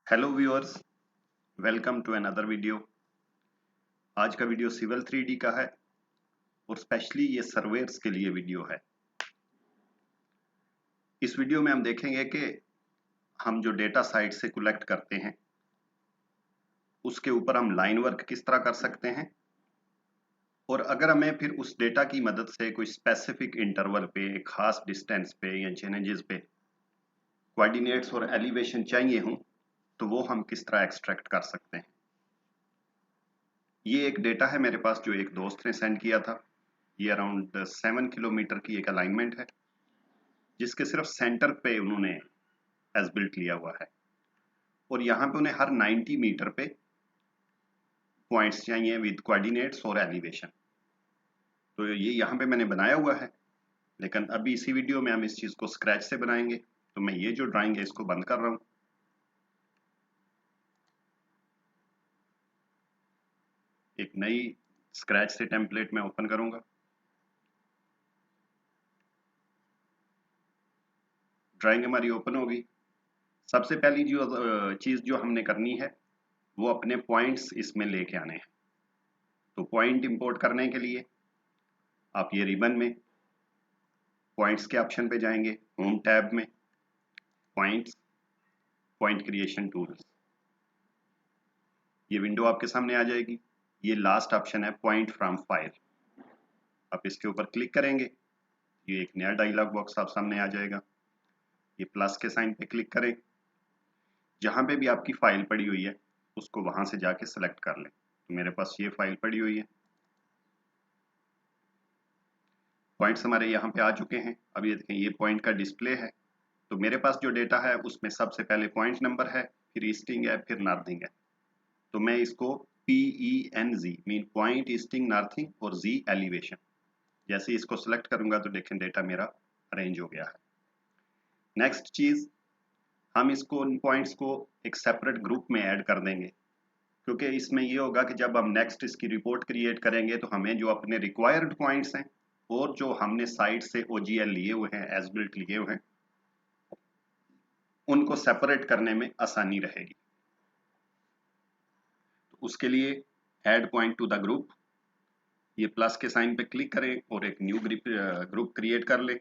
Hello viewers, welcome to another video. आज का video civil 3D का है और स्पेशली ये सर्वेयर्स के लिए वीडियो है। इस वीडियो में हम देखेंगे कि हम जो डेटा साइट से कलेक्ट करते हैं उसके ऊपर हम लाइन वर्क किस तरह कर सकते हैं, और अगर हमें फिर उस डेटा की मदद से कोई स्पेसिफिक इंटरवल पे, एक खास डिस्टेंस पे या चैलेंजेस पे कोऑर्डिनेट्स और एलिवेशन चाहिए हों तो वो हम किस तरह एक्सट्रैक्ट कर सकते हैं। ये एक डेटा है मेरे पास जो एक दोस्त ने सेंड किया था। ये अराउंड 7 किलोमीटर की एक अलाइनमेंट है जिसके सिर्फ सेंटर पे उन्होंने एज बिल्ट लिया हुआ है, और यहाँ पे उन्हें हर 90 मीटर पे पॉइंट्स चाहिए विद कोऑर्डिनेट्स और एलिवेशन। तो ये यहाँ पे मैंने बनाया हुआ है, लेकिन अभी इसी वीडियो में हम इस चीज़ को स्क्रैच से बनाएंगे। तो मैं ये जो ड्राइंग है इसको बंद कर रहा हूँ। एक नई स्क्रैच से टेम्पलेट में ओपन करूंगा। ड्राइंग हमारी ओपन होगी। सबसे पहली जो चीज़ जो हमने करनी है वो अपने पॉइंट्स इसमें लेके आने हैं। तो पॉइंट इंपोर्ट करने के लिए आप ये रिबन में पॉइंट्स के ऑप्शन पे जाएंगे, होम टैब में पॉइंट्स, पॉइंट क्रिएशन टूल्स, ये विंडो आपके सामने आ जाएगी। ये लास्ट ऑप्शन है पॉइंट फ्रॉम फाइल। आप इसके ऊपर क्लिक करेंगे, ये एक नया डायलॉग बॉक्स आप सामने आ जाएगा। ये प्लस के साइन पे क्लिक करें, जहां पे भी आपकी फाइल पड़ी हुई है उसको वहां से जाके सेलेक्ट कर लें। तो मेरे पास ये फाइल पड़ी हुई है, पॉइंट्स हमारे यहाँ पे आ चुके हैं। अब ये देखें, ये पॉइंट का डिस्प्ले है। तो मेरे पास जो डेटा है उसमें सबसे पहले पॉइंट नंबर है, फिर ईस्टिंग है, फिर नॉर्थिंग है। तो मैं इसको PENZ mean point easting northing और Z एलिवेशन जैसे इसको सिलेक्ट करूंगा तो देखें डेटा मेरा अरेंज हो गया है। नेक्स्ट चीज, हम इसको उन पॉइंट्स को एक सेपरेट ग्रुप में ऐड कर देंगे, क्योंकि इसमें ये होगा कि जब हम नेक्स्ट इसकी रिपोर्ट क्रिएट करेंगे तो हमें जो अपने रिक्वायर्ड पॉइंट्स हैं और जो हमने साइट से OGL लिए हुए हैं, एज बिल्ट लिए हुए हैं, उनको सेपरेट करने में आसानी रहेगी। तो उसके लिए add point two the group, ये प्लस के साइन पे क्लिक करें और एक न्यू ग्रुप क्रिएट कर लें।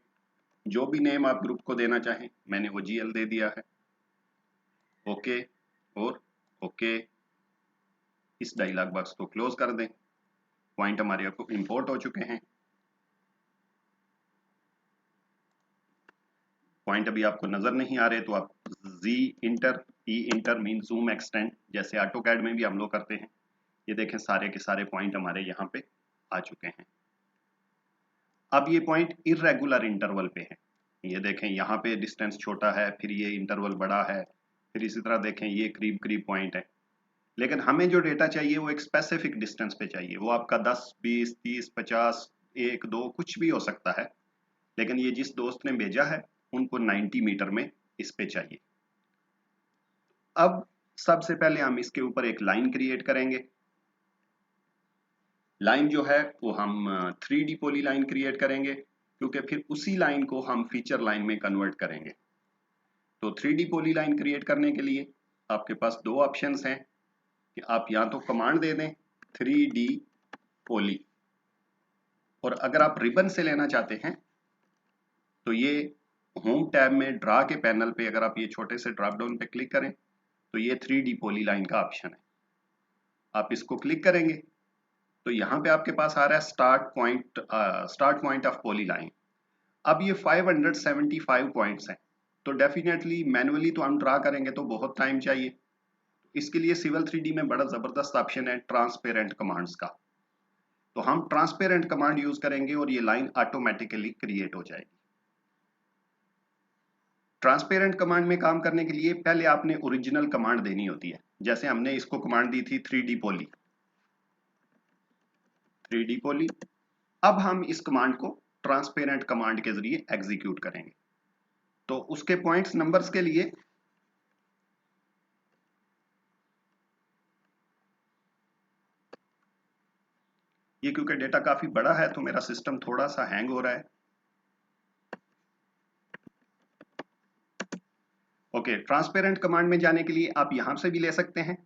जो भी नेम आप ग्रुप को देना चाहें, मैंने OGL दे दिया है। ओके और ओके, इस डायलॉग बॉक्स को क्लोज कर दें। पॉइंट हमारे आपको इंपोर्ट हो चुके हैं। पॉइंट अभी आपको नजर नहीं आ रहे तो आप Z inter, E inter mean zoom extend, जैसे ऑटो कैड में भी हम लोग करते हैं। ये देखें सारे के सारे पॉइंट हमारे यहाँ पे आ चुके हैं। अब ये पॉइंट इरेगुलर इंटरवल पे है। ये देखें यहाँ पे डिस्टेंस छोटा है, फिर ये इंटरवल बड़ा है, फिर इसी तरह देखें ये करीब करीब पॉइंट है। लेकिन हमें जो डेटा चाहिए वो एक स्पेसिफिक डिस्टेंस पे चाहिए। वो आपका 10, 20, 30, 50, 1, 2 कुछ भी हो सकता है, लेकिन ये जिस दोस्त ने भेजा है उनको 90 मीटर में इस पे चाहिए। अब सबसे पहले हम इसके ऊपर एक लाइन क्रिएट करेंगे। लाइन जो है वो हम 3D पॉली लाइन क्रिएट करेंगे, क्योंकि फिर उसी लाइन को हम फीचर लाइन में कन्वर्ट करेंगे। तो 3D पॉली लाइन क्रिएट करने के लिए आपके पास दो ऑप्शंस हैं कि आप या तो कमांड दे दें 3D पॉली, और अगर आप रिबन से लेना चाहते हैं तो ये होम टैब में ड्रा के पैनल पे अगर आप ये छोटे से ड्रॉप डाउन पे क्लिक करें तो ये 3D पॉली लाइन का ऑप्शन है। आप इसको क्लिक करेंगे तो यहाँ पे आपके पास आ रहा है start point of poly line. अब ये 575 पॉइंट्स हैं, तो डेफिनेटली मैनुअली तो हम ड्रा करेंगे तो बहुत टाइम चाहिए। इसके लिए सिविल 3D में बड़ा जबरदस्त ऑप्शन है ट्रांसपेरेंट कमांड्स का। तो हम ट्रांसपेरेंट कमांड यूज करेंगे और ये लाइन ऑटोमेटिकली क्रिएट हो जाएगी। ट्रांसपेरेंट कमांड में काम करने के लिए पहले आपने ओरिजिनल कमांड देनी होती है। जैसे हमने इसको कमांड दी थी 3D पॉली, 3D पॉली। अब हम इस कमांड को ट्रांसपेरेंट कमांड के जरिए एग्जीक्यूट करेंगे। तो उसके पॉइंट्स नंबर्स के लिए ये, क्योंकि डेटा काफी बड़ा है तो मेरा सिस्टम थोड़ा सा हैंग हो रहा है। ओके, ट्रांसपेरेंट कमांड में जाने के लिए आप यहां से भी ले सकते हैं।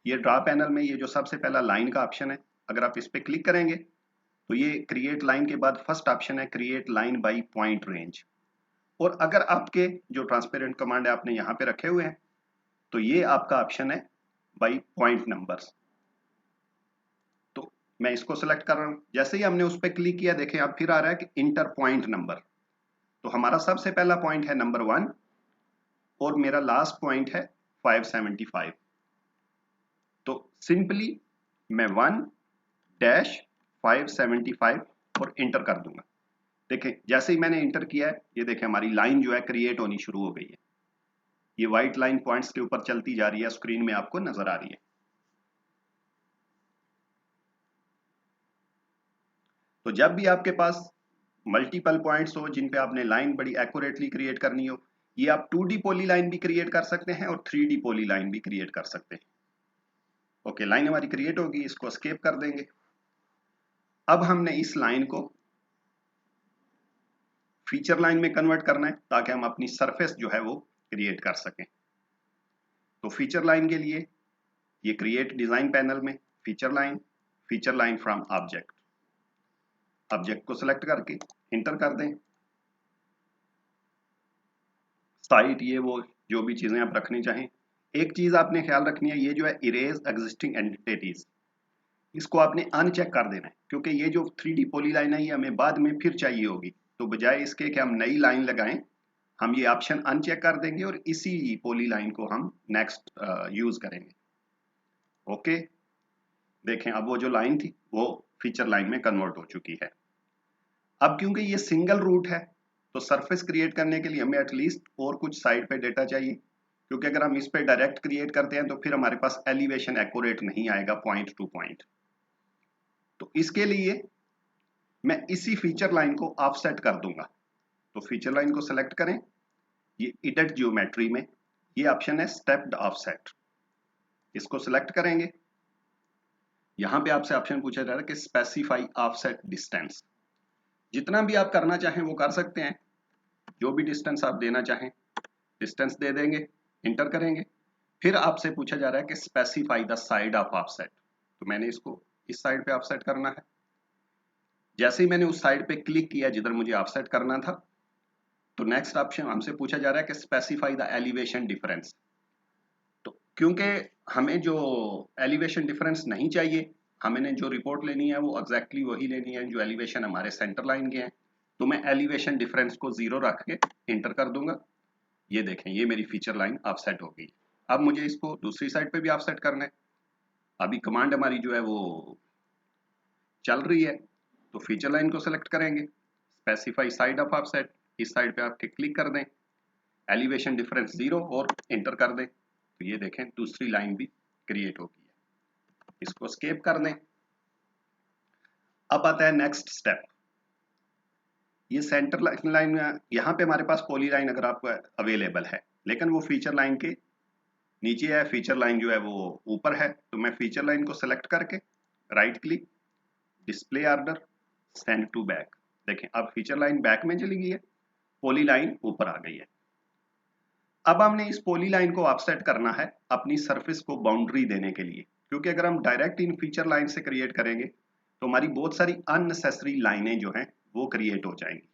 ये ड्रा पैनल में ये जो सबसे पहला लाइन का ऑप्शन है, अगर आप इस पे क्लिक करेंगे तो ये क्रिएट लाइन के बाद फर्स्ट ऑप्शन है create line by point range. और अगर आपके जो ट्रांसपेरेंट कमांड है आपने यहाँ पे रखे हुए हैं तो ये आपका ऑप्शन है बाय पॉइंट नंबर्स। तो मैं इसको सेलेक्ट कर रहा हूँ। जैसे ही हमने उस पर क्लिक किया, देखें अब फिर आ रहा है कि इंटर पॉइंट नंबर। तो हमारा सबसे पहला पॉइंट है नंबर 1 और मेरा लास्ट पॉइंट है 575। तो सिंपली मैं 1-575 और इंटर कर दूंगा। देखें जैसे ही मैंने इंटर किया है, ये देखें हमारी लाइन जो है क्रिएट होनी शुरू हो गई है। ये व्हाइट लाइन पॉइंट्स के ऊपर चलती जा रही है, स्क्रीन में आपको नजर आ रही है। तो जब भी आपके पास मल्टीपल पॉइंट्स हो जिन पे आपने लाइन बड़ी एक्यूरेटली क्रिएट करनी हो, ये आप 2D पॉली लाइन भी क्रिएट कर सकते हैं और 3D पॉली लाइन भी क्रिएट कर सकते हैं। ओके, लाइन हमारी क्रिएट होगी, इसको एस्केप कर देंगे। अब हमने इस लाइन को फीचर लाइन में कन्वर्ट करना है ताकि हम अपनी सरफेस जो है वो क्रिएट कर सकें। तो फीचर लाइन के लिए ये क्रिएट डिजाइन पैनल में feature line from object, object को सिलेक्ट करके इंटर कर दें। साइट ये वो जो भी चीजें आप रखनी चाहें। एक चीज आपने ख्याल रखनी है, ये जो है इरेज एग्जिस्टिंग एंटिटीज, इसको आपने अनचेक कर देना है क्योंकि ये जो 3D पॉली लाइन है ये हमें बाद में फिर चाहिए होगी। तो बजाय इसके कि हम नई लाइन लगाएं, हम ये ऑप्शन अनचेक कर देंगे और इसी पॉली लाइन को हम नेक्स्ट यूज करेंगे। ओके, देखें अब वो जो लाइन थी वो फीचर लाइन में कन्वर्ट हो चुकी है। अब क्योंकि ये सिंगल रूट है तो सरफेस क्रिएट करने के लिए हमें एटलीस्ट और कुछ साइड पे डेटा चाहिए, क्योंकि अगर हम इस पे डायरेक्ट क्रिएट करते हैं तो फिर हमारे पास एलिवेशन एक्यूरेट नहीं आएगा पॉइंट टू पॉइंट। तो इसके लिए मैं इसी फीचर लाइन को ऑफसेट कर दूंगा। तो फीचर लाइन को सेलेक्ट करें, ये एडिट ज्योमेट्री में ये ऑप्शन है स्टेप्ड ऑफसेट, इसको सिलेक्ट करेंगे। यहां पे आपसे ऑप्शन पूछा जा रहा है कि स्पेसिफाई ऑफसेट डिस्टेंस। जितना भी आप करना चाहें वो कर सकते हैं, जो भी डिस्टेंस आप देना चाहें डिस्टेंस दे देंगे, इंटर करेंगे। फिर आपसे पूछा जा रहा है कि specify the side of offset, तो मैंने इसको इस साइड पे ऑफसेट करना है। जैसे ही मैंने उस साइड पे क्लिक किया जिधर मुझे ऑफसेट करना था, तो नेक्स्ट ऑप्शन हमसे पूछा जा रहा है कि स्पेसिफाई द एलिवेशन डिफरेंस। तो क्योंकि हमें जो एलिवेशन डिफरेंस नहीं चाहिए, हमें जो रिपोर्ट लेनी है वो एग्जैक्टली वही लेनी है जो एलिवेशन हमारे सेंटर लाइन के हैं, तो मैं एलिवेशन डिफरेंस को 0 रख के इंटर कर दूंगा। ये देखें ये मेरी फीचर लाइन ऑफसेट हो गई। अब मुझे इसको दूसरी साइड पे भी ऑफसेट करना है। अभी कमांड हमारी जो है वो चल रही है, तो फीचर लाइन को सेलेक्ट करेंगे, स्पेसिफाई साइड ऑफ ऑफसेट, इस साइड पे आपके क्लिक कर दें, एलिवेशन डिफरेंस 0 और इंटर कर दें। तो ये देखें दूसरी लाइन भी क्रिएट हो गई है। इसको एस्केप कर दें। अब आता है नेक्स्ट स्टेप, ये सेंटर लाइन यहाँ पे हमारे पास पॉली लाइन अगर आपको अवेलेबल है, लेकिन वो फीचर लाइन के नीचे है, फीचर लाइन जो है वो ऊपर है। तो मैं फीचर लाइन को सेलेक्ट करके right click, display order, send to back. देखें अब फीचर लाइन बैक में चली गई है, पॉली लाइन ऊपर आ गई है। अब हमने इस पॉली लाइन को ऑफसेट करना है अपनी सरफेस को बाउंड्री देने के लिए, क्योंकि अगर हम डायरेक्ट इन फीचर लाइन से क्रिएट करेंगे तो हमारी बहुत सारी अननेसेसरी लाइनें जो हैं वो क्रिएट हो जाएंगी।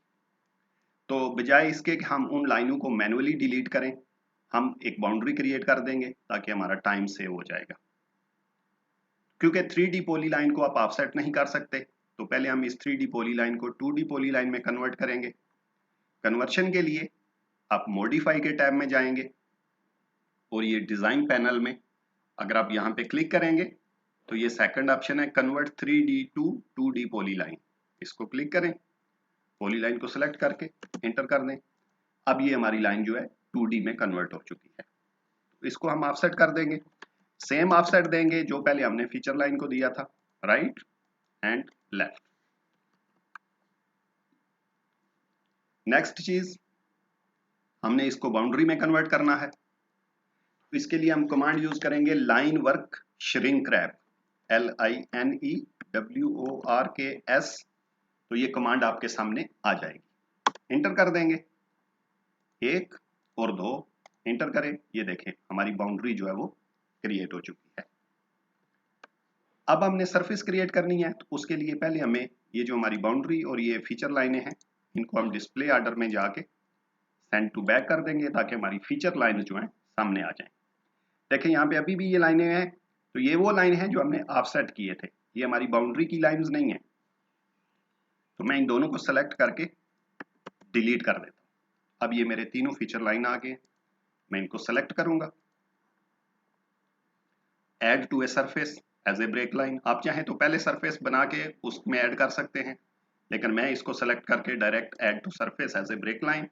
तो बजाय इसके कि हम उन लाइनों को मैनुअली डिलीट करें, हम एक बाउंड्री क्रिएट कर देंगे ताकि हमारा टाइम सेव हो जाएगा। क्योंकि 3D पॉली लाइन को आप ऑफसेट नहीं कर सकते, तो पहले हम इस 3D पॉली लाइन को 2D पॉली लाइन में कन्वर्ट करेंगे। कन्वर्शन के लिए आप मॉडिफाई के टैब में जाएंगे और ये डिजाइन पैनल में अगर आप यहाँ पे क्लिक करेंगे तो ये सेकंड ऑप्शन है convert 3D to 2D poly line, इसको क्लिक करें, पॉली लाइन को सिलेक्ट करके इंटर कर दें। अब ये हमारी लाइन जो है 2D में कन्वर्ट हो चुकी है। तो इसको हम ऑफसेट कर देंगे, सेम ऑफसेट देंगे जो पहले हमने फीचर लाइन को दिया था, राइट एंड लेफ्ट। नेक्स्ट चीज, हमने इसको बाउंड्री में कन्वर्ट करना है, तो इसके लिए हम कमांड यूज करेंगे line work shrink wrap, LINEWORKS। तो ये कमांड आपके सामने आ जाएगी, इंटर कर देंगे 1 और 2 एंटर करें, ये देखें हमारी बाउंड्री जो है वो क्रिएट हो चुकी है। अब हमने सरफेस क्रिएट करनी है, तो उसके लिए पहले हमें ये जो हमारी बाउंड्री और ये फीचर लाइनें हैं, इनको हम डिस्प्ले ऑर्डर में जाके सेंड टू बैक कर देंगे ताकि हमारी फीचर लाइन जो है सामने आ जाए। देखें यहाँ पे अभी भी ये लाइनें हैं, तो ये वो लाइन है जो हमने ऑफसेट किए थे, ये हमारी बाउंड्री की लाइंस नहीं है। तो मैं इन दोनों को सेलेक्ट करके डिलीट कर देता हूँ। अब ये मेरे तीनों फीचर लाइन आ गए, मैं इनको सेलेक्ट करूंगा, add to a surface as a break line. आप चाहें तो पहले सरफेस बना के उसमें ऐड कर सकते हैं, लेकिन मैं इसको सेलेक्ट करके direct add to surface as a break line.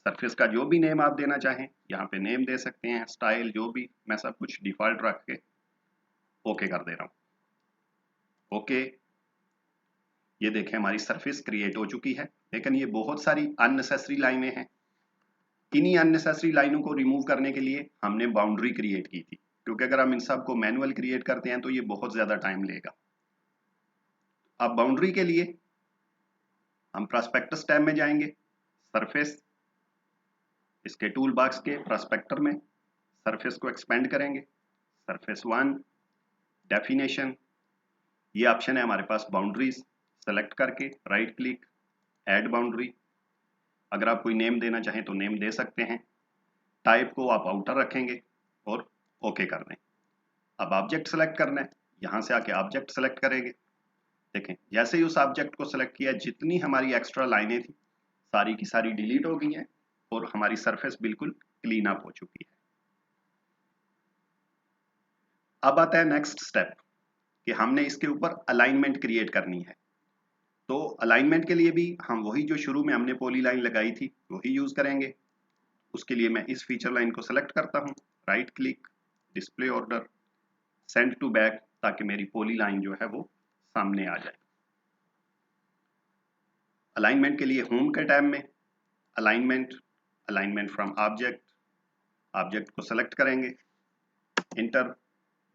Surface का जो भी नेम आप देना चाहें यहाँ पे नेम दे सकते हैं, स्टाइल जो भी, मैं सब कुछ डिफॉल्ट रख के ओके कर दे रहा हूँ। ओके, ये देखें हमारी सरफेस क्रिएट हो चुकी है, लेकिन ये बहुत सारी अननेसेसरी लाइनें हैं। इन्हीं अननेसेसरी लाइनों को रिमूव करने के लिए हमने बाउंड्री क्रिएट की थी, क्योंकि अगर हम इन सब को मैनुअल क्रिएट करते हैं तो ये बहुत ज्यादा टाइम लेगा। अब बाउंड्री के लिए हम प्रॉस्पेक्टस टैब में जाएंगे, सरफेस, इसके टूल बॉक्स के प्रॉस्पेक्टर में सरफेस को एक्सपेंड करेंगे, सरफेस 1, डेफिनेशन, ये ऑप्शन है हमारे पास बाउंड्रीज, सेलेक्ट करके राइट क्लिक, ऐड बाउंड्री। अगर आप कोई नेम देना चाहें तो नेम दे सकते हैं, टाइप को आप आउटर रखेंगे और ओके कर दें। अब ऑब्जेक्ट सेलेक्ट करना है, यहाँ से आके ऑब्जेक्ट सेलेक्ट करेंगे। देखें जैसे ही उस ऑब्जेक्ट को सेलेक्ट किया, जितनी हमारी एक्स्ट्रा लाइनें थी सारी की सारी डिलीट हो गई हैं और हमारी सरफेस बिल्कुल क्लीन अप हो चुकी है। अब आता है नेक्स्ट स्टेप कि हमने इसके ऊपर अलाइनमेंट क्रिएट करनी है। तो अलाइनमेंट के लिए भी हम वही जो शुरू में हमने पॉली लाइन लगाई थी वही यूज करेंगे। उसके लिए मैं इस फीचर लाइन को सेलेक्ट करता हूँ, right click, display order, send to back, ताकि मेरी पॉली लाइन जो है वो सामने आ जाए। अलाइनमेंट के लिए होम के टैब में alignment, alignment from object, object को सेलेक्ट करेंगे, इंटर,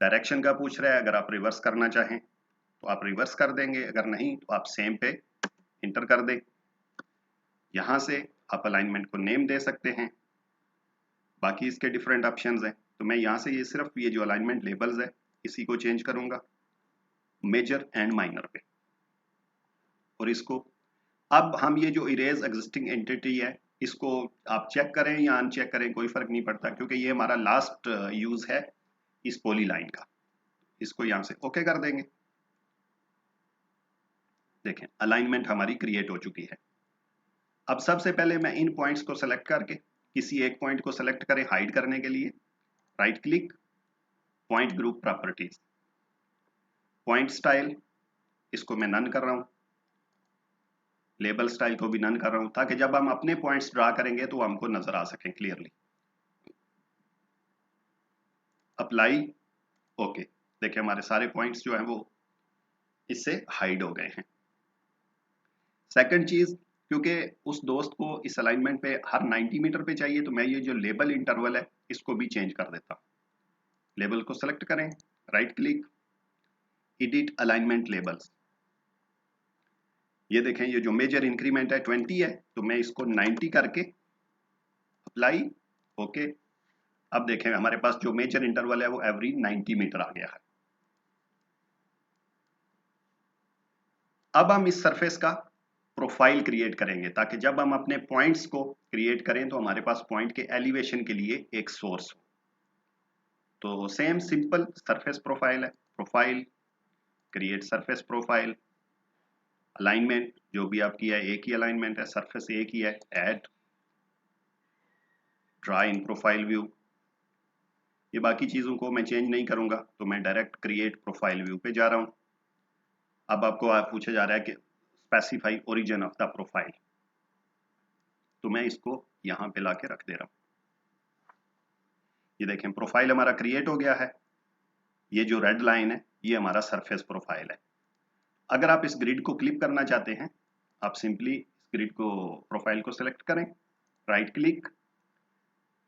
डायरेक्शन का पूछ रहा है, अगर आप रिवर्स करना चाहें तो आप रिवर्स कर देंगे, अगर नहीं तो आप सेम पे इंटर कर दें। यहाँ से आप अलाइनमेंट को नेम दे सकते हैं, बाकी इसके डिफरेंट ऑप्शंस हैं। तो मैं यहाँ से ये सिर्फ ये जो अलाइनमेंट लेबल्स है इसी को चेंज करूंगा मेजर एंड माइनर पे, और इसको अब हम ये जो इरेज एग्जिस्टिंग एंटिटी है इसको आप चेक करें या अनचेक करें कोई फर्क नहीं पड़ता, क्योंकि ये हमारा लास्ट यूज है इस पॉली लाइन का। इसको यहाँ से ओके कर देंगे। देखें अलाइनमेंट हमारी क्रिएट हो चुकी है। अब सबसे पहले मैं इन पॉइंट्स को सेलेक्ट करके किसी एक पॉइंट को सेलेक्ट करें हाइड करने के लिए, right click, point group properties, point style, इसको मैं नन कर रहा हूं, लेबल स्टाइल को भी नन कर रहा हूं, ताकि जब हम अपने पॉइंट्स ड्रा करेंगे तो हमको नजर आ सकें क्लियरली। अप्लाई, ओके, देखिए हमारे सारे पॉइंट्स जो हैं वो इससे हाइड हो गए हैं। सेकंड चीज, क्योंकि उस दोस्त को इस अलाइनमेंट पे हर 90 मीटर पे चाहिए, तो मैं ये जो लेबल इंटरवल है इसको भी चेंज कर देता हूं। लेबल को सेलेक्ट करें, right click, edit alignment labels, ये देखें ये जो मेजर इंक्रीमेंट है 20 है, तो मैं इसको 90 करके अप्लाई, ओके। अब देखें हमारे पास जो मेजर इंटरवल है वो एवरी 90 मीटर आ गया है। अब हम इस सरफेस का प्रोफाइल क्रिएट करेंगे, ताकि जब हम अपने पॉइंट्स को क्रिएट करें तो हमारे पास पॉइंट के एलिवेशन के लिए एक सोर्स हो। तो सेम सिंपल सरफेस प्रोफाइल है, profile, create surface profile, alignment जो भी आपकी है एक ही अलाइनमेंट है, सरफेस एक ही है, ऐड, ड्रा इन प्रोफाइल व्यू, ये बाकी चीजों को मैं चेंज नहीं करूंगा, तो मैं डायरेक्ट क्रिएट प्रोफाइल व्यू पे जा रहा हूं। अब आपको पूछा जा रहा है कि specify origin of the profile, तो मैं इसको यहां पे लाके रख दे रहा हूं। ये देखें प्रोफाइल हमारा क्रिएट हो गया है, ये जो रेड लाइन है ये हमारा सरफेस प्रोफाइल है। अगर आप इस ग्रिड को क्लिप करना चाहते हैं, आप सिंपली इस ग्रिड को, प्रोफाइल को सिलेक्ट करें, right click,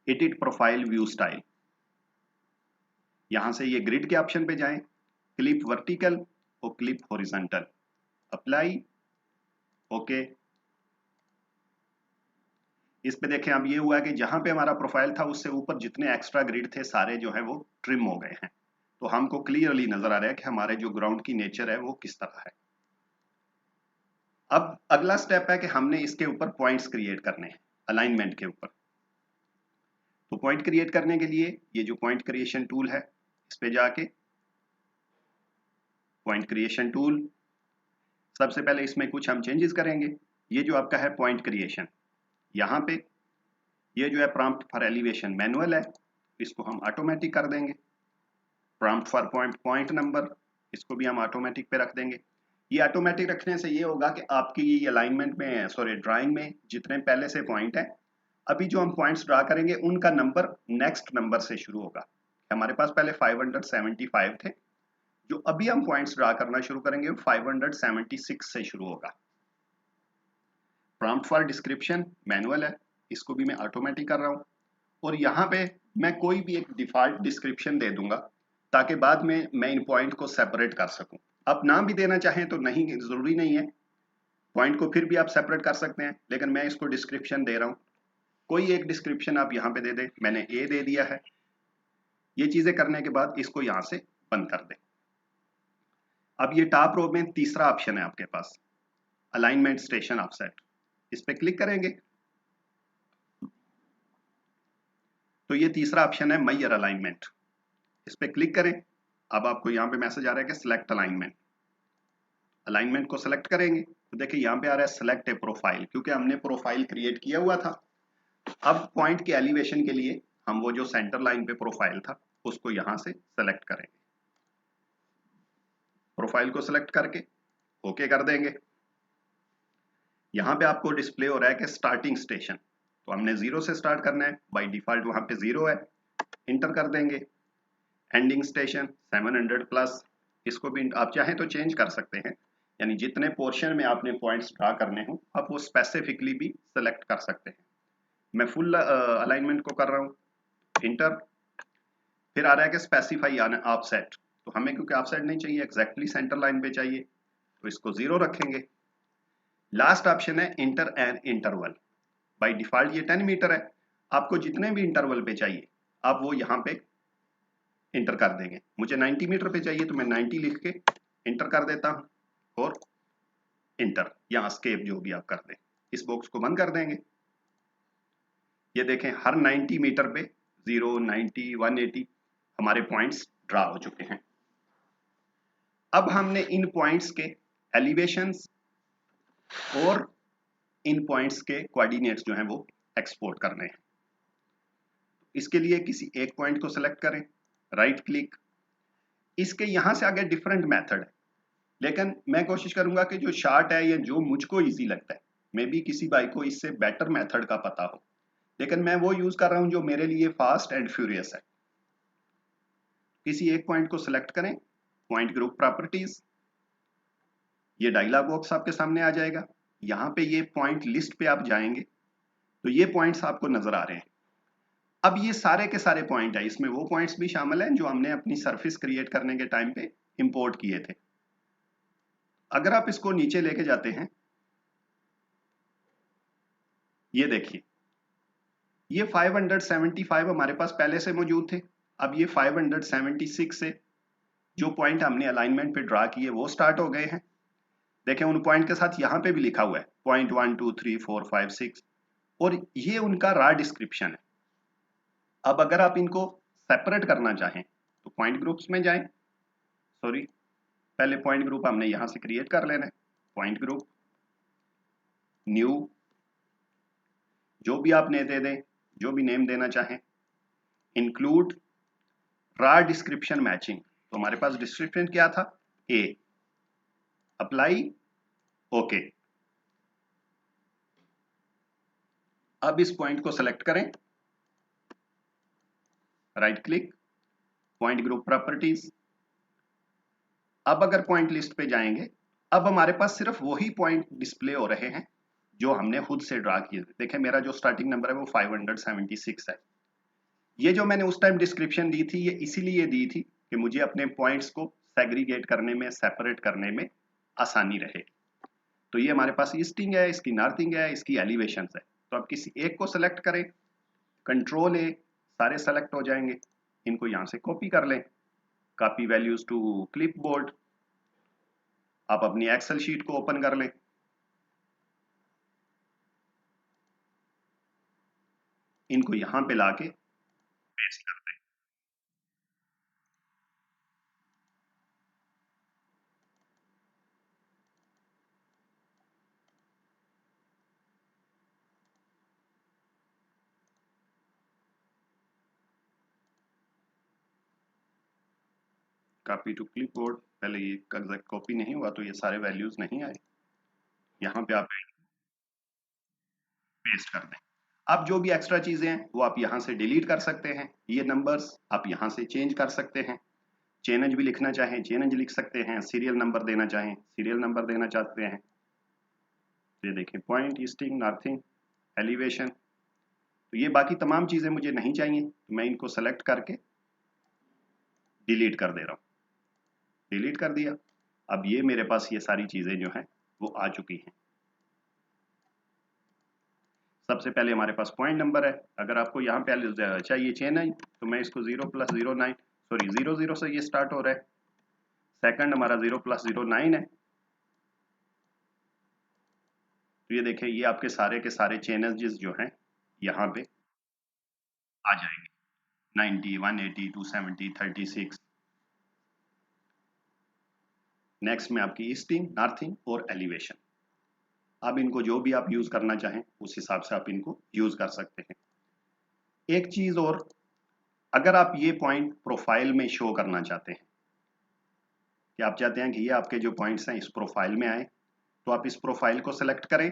edit profile view style, यहां से ये ग्रिड के ऑप्शन पे जाएं, क्लिप वर्टिकल और क्लिप हॉरिजॉन्टल, अप्लाई, ओके। इस पे देखें अब ये हुआ कि जहां पे हमारा प्रोफाइल था उससे ऊपर जितने एक्स्ट्रा ग्रिड थे सारे जो है वो ट्रिम हो गए हैं। तो हमको क्लियरली नजर आ रहा है कि हमारे जो ग्राउंड की नेचर है वो किस तरह है। अब अगला स्टेप है कि हमने इसके ऊपर पॉइंट्स क्रिएट करने हैं अलाइनमेंट के ऊपर। तो पॉइंट क्रिएट करने के लिए ये जो पॉइंट क्रिएशन टूल है इस पे जाके पॉइंट क्रिएशन टूल, सबसे पहले इसमें कुछ हम चेंजेस करेंगे। ये जो आपका है पॉइंट क्रिएशन, यहाँ पे ये जो है प्रॉम्प्ट फॉर एलिवेशन मैनुअल है, इसको हम ऑटोमेटिक कर देंगे। प्रॉम्प्ट फॉर पॉइंट नंबर, इसको भी हम ऑटोमेटिक पे रख देंगे। ये ऑटोमेटिक रखने से ये होगा कि आपकी अलाइनमेंट में सॉरी ड्राइंग में जितने पहले से पॉइंट है, अभी जो हम पॉइंट्स ड्रा करेंगे उनका नंबर नेक्स्ट नंबर से शुरू होगा। हमारे पास पहले 575 थे, जो अभी हम पॉइंट्स ड्रा करना शुरू करेंगे 576 से शुरू होगा। प्रॉम्प्ट फॉर डिस्क्रिप्शन मैनुअल है, इसको भी मैं ऑटोमेटिक कर रहा हूँ और यहाँ पे मैं कोई भी एक डिफॉल्ट डिस्क्रिप्शन दे दूंगा ताकि बाद में मैं इन पॉइंट को सेपरेट कर सकूं। आप नाम भी देना चाहें तो नहीं, जरूरी नहीं है, पॉइंट को फिर भी आप सेपरेट कर सकते हैं, लेकिन मैं इसको डिस्क्रिप्शन दे रहा हूँ। कोई एक डिस्क्रिप्शन आप यहाँ पे दे दें, मैंने ए दे दिया है। ये चीजें करने के बाद इसको यहाँ से बंद कर दें। अब ये टॉप रो में तीसरा ऑप्शन है आपके पास, अलाइनमेंट स्टेशन ऑफसेट, इस पे क्लिक करेंगे तो ये तीसरा ऑप्शन है मेजर अलाइनमेंट, इस पे क्लिक करें। अब आपको यहाँ पे मैसेज आ रहा है कि सिलेक्ट अलाइनमेंट, अलाइनमेंट को सिलेक्ट करेंगे तो देखिए यहाँ पे आ रहा है सिलेक्ट ए प्रोफाइल, क्योंकि हमने प्रोफाइल क्रिएट किया हुआ था। अब पॉइंट के एलिवेशन के लिए हम वो जो सेंटर लाइन पे प्रोफाइल था उसको यहाँ से सेलेक्ट करेंगे। प्रोफाइल को सिलेक्ट करके ओके कर देंगे। यहाँ पे आपको डिस्प्ले हो रहा है कि स्टार्टिंग स्टेशन, तो हमने 0 से स्टार्ट करना है, बाय डिफॉल्ट वहां पे 0 है, इंटर कर देंगे। एंडिंग स्टेशन 700 प्लस, इसको भी आप चाहें तो चेंज कर सकते हैं, यानी जितने पोर्शन में आपने पॉइंट्स ड्रा करने हो आप वो स्पेसिफिकली भी सेलेक्ट कर सकते हैं। मैं फुल अलाइनमेंट को कर रहा हूँ, इंटर। फिर आ रहा है कि स्पेसिफाई ऑफसेट, तो हमें क्योंकि ऑफसेट नहीं चाहिए, एग्जैक्टली सेंटर लाइन पे चाहिए, तो इसको 0 रखेंगे। लास्ट ऑप्शन है inter an interval, by default ये 10 मीटर है, आपको जितने भी इंटरवल पे चाहिए आप वो यहाँ पे इंटर कर देंगे। मुझे 90 मीटर पे चाहिए तो मैं 90 लिख के इंटर कर देता हूं और इंटर या एस्केप जो भी आप कर दें। इस बॉक्स को बंद कर देंगे। ये देखें हर 90 मीटर पे 0, 90, 180 हमारे पॉइंट्स ड्रा हो चुके हैं। अब हमने इन पॉइंट्स के एलिवेशंस और इन पॉइंट्स के कोऑर्डिनेट्स जो हैं वो एक्सपोर्ट करने हैं। इसके लिए किसी एक पॉइंट को सिलेक्ट करें, राइट क्लिक, इसके यहां से आगे डिफरेंट मेथड है, लेकिन मैं कोशिश करूंगा कि जो शार्ट है या जो मुझको इजी लगता है, मे बी किसी भाई को इससे बेटर मेथड का पता हो, लेकिन मैं वो यूज कर रहा हूं जो मेरे लिए फास्ट एंड फ्यूरियस है। किसी एक पॉइंट को सिलेक्ट करें, पॉइंट ग्रुप प्रॉपर्टीज, ये डायलॉग बॉक्स आपके सामने आ जाएगा। यहाँ पे ये पॉइंट लिस्ट पे आप जाएंगे तो ये पॉइंट्स आपको नजर आ रहे हैं। अब ये सारे के सारे पॉइंट है, इसमें वो पॉइंट्स भी शामिल हैं जो हमने अपनी सरफेस क्रिएट करने के टाइम पे इंपोर्ट किए थे। अगर आप इसको नीचे लेके जाते हैं, ये देखिए ये 575 हमारे पास पहले से मौजूद थे। अब ये 576 से जो पॉइंट हमने अलाइनमेंट पे ड्रा किए वो स्टार्ट हो गए हैं। देखें उन पॉइंट के साथ यहाँ पे भी लिखा हुआ है पॉइंट 1 2 3 4 5 6, और ये उनका रॉ डिस्क्रिप्शन है। अब अगर आप इनको सेपरेट करना चाहें तो पॉइंट ग्रुप्स में जाएं, सॉरी पहले पॉइंट ग्रुप हमने यहां से क्रिएट कर लेना है। पॉइंट ग्रुप, न्यू, जो भी आप ने दे दें, जो भी नेम देना चाहें, इंक्लूड रॉ डिस्क्रिप्शन मैचिंग, तो हमारे पास डिस्क्रिप्शन क्या था, ए, अप्लाई, ओके। अब इस पॉइंट को सेलेक्ट करें, right click, point group properties. अब अगर पॉइंट लिस्ट पे जाएंगे, अब हमारे पास सिर्फ वही पॉइंट डिस्प्ले हो रहे हैं जो हमने खुद से ड्रा किए थे। देखें मेरा जो स्टार्टिंग नंबर है वो 576 है। ये जो मैंने उस टाइम डिस्क्रिप्शन दी थी ये इसीलिए दी थी कि मुझे अपने पॉइंट्स को सेग्रीगेट करने में, सेपरेट करने में आसानी रहे। तो ये हमारे पास ईस्टिंग है, इसकी नॉर्थिंग है, इसकी एलिवेशन है। तो आप किसी एक को सेलेक्ट करें, कंट्रोल ए, सारे सेलेक्ट हो जाएंगे। इनको यहां से कॉपी कर लें, कॉपी वैल्यूज टू क्लिपबोर्ड। आप अपनी एक्सेल शीट को ओपन कर लें, इनको यहां पे लाके पेस्ट कर दें। कॉपी टू क्लिपबोर्ड, पहले ये एग्जैक्ट कॉपी नहीं हुआ तो ये सारे वैल्यूज नहीं आए, यहाँ पे आप पेस्ट कर दें। अब जो भी एक्स्ट्रा चीजें हैं वो आप यहाँ से डिलीट कर सकते हैं। ये नंबर्स आप यहाँ से चेंज कर सकते हैं, चेंज भी लिखना चाहें चेंज लिख सकते हैं, सीरियल नंबर देना चाहें सीरियल नंबर देना चाहते हैं। ये देखें पॉइंट, ईस्टिंग, नॉर्थिंग, एलिवेशन। तो ये बाकी तमाम चीजें मुझे नहीं चाहिए, तो मैं इनको सेलेक्ट करके डिलीट कर दे रहा हूँ। डिलीट कर दिया। अब ये मेरे पास ये सारी चीजें जो हैं वो आ चुकी हैं। सबसे पहले हमारे पास पॉइंट नंबर है, अगर आपको यहाँ पे चाहिए चेन तो मैं इसको 0+09, सॉरी 00 से ये स्टार्ट हो रहा है। सेकंड हमारा 0+09 है। तो ये देखिए ये आपके सारे के सारे चेंजेस जो हैं यहाँ पे आ जाएंगे, 90, 180, 270, 36। नेक्स्ट में आपकी ईस्टिंग, नॉर्थिंग और एलिवेशन। अब इनको जो भी आप यूज करना चाहें उस हिसाब से आप इनको यूज कर सकते हैं। एक चीज और, अगर आप ये पॉइंट प्रोफाइल में शो करना चाहते हैं कि आप चाहते हैं कि ये आपके जो पॉइंट्स हैं इस प्रोफाइल में आए, तो आप इस प्रोफाइल को सेलेक्ट करें।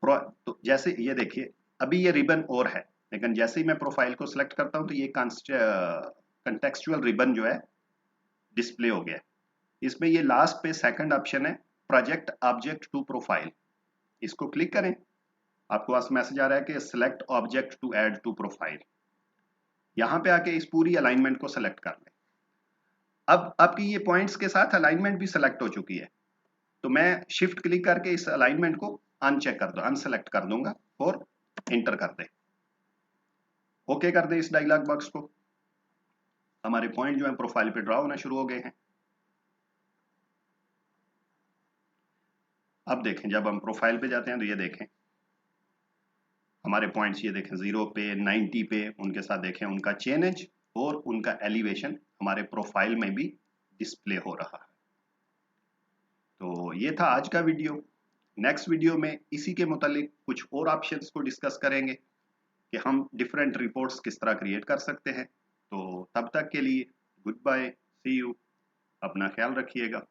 तो जैसे ये देखिए अभी ये रिबन और है, लेकिन जैसे ही मैं प्रोफाइल को सिलेक्ट करता हूं तो ये कंटेक्सचुअल रिबन जो है डिस्प्ले हो गया है। इसमें ये लास्ट पे सेकंड ऑप्शन है, प्रोजेक्ट ऑब्जेक्ट टू प्रोफाइल। इसको क्लिक करें, आपको पास मैसेज आ रहा है कि select object to add to profile. यहां पे आके इस पूरी अलाइनमेंट को सिलेक्ट कर लें। अब आपकी ये पॉइंट्स के साथ अलाइनमेंट भी सिलेक्ट हो चुकी है, तो मैं शिफ्ट क्लिक करके इस अलाइनमेंट को अनचेक कर दो, अनसेलेक्ट कर दूंगा और इंटर कर दे। ओके कर दे इस डायलॉग बॉक्स को। हमारे पॉइंट जो है प्रोफाइल पे ड्रा होना शुरू हो गए हैं। अब देखें जब हम प्रोफाइल पे जाते हैं तो ये देखें हमारे पॉइंट्स, ये देखें 0 पे 90 पे, उनके साथ देखें उनका चेंज और उनका एलिवेशन हमारे प्रोफाइल में भी डिस्प्ले हो रहा है। तो ये था आज का वीडियो। नेक्स्ट वीडियो में इसी के मुतालिक कुछ और ऑप्शंस को डिस्कस करेंगे कि हम डिफरेंट रिपोर्ट्स किस तरह क्रिएट कर सकते हैं। तो तब तक के लिए गुड बाय, सी यू, अपना ख्याल रखिएगा।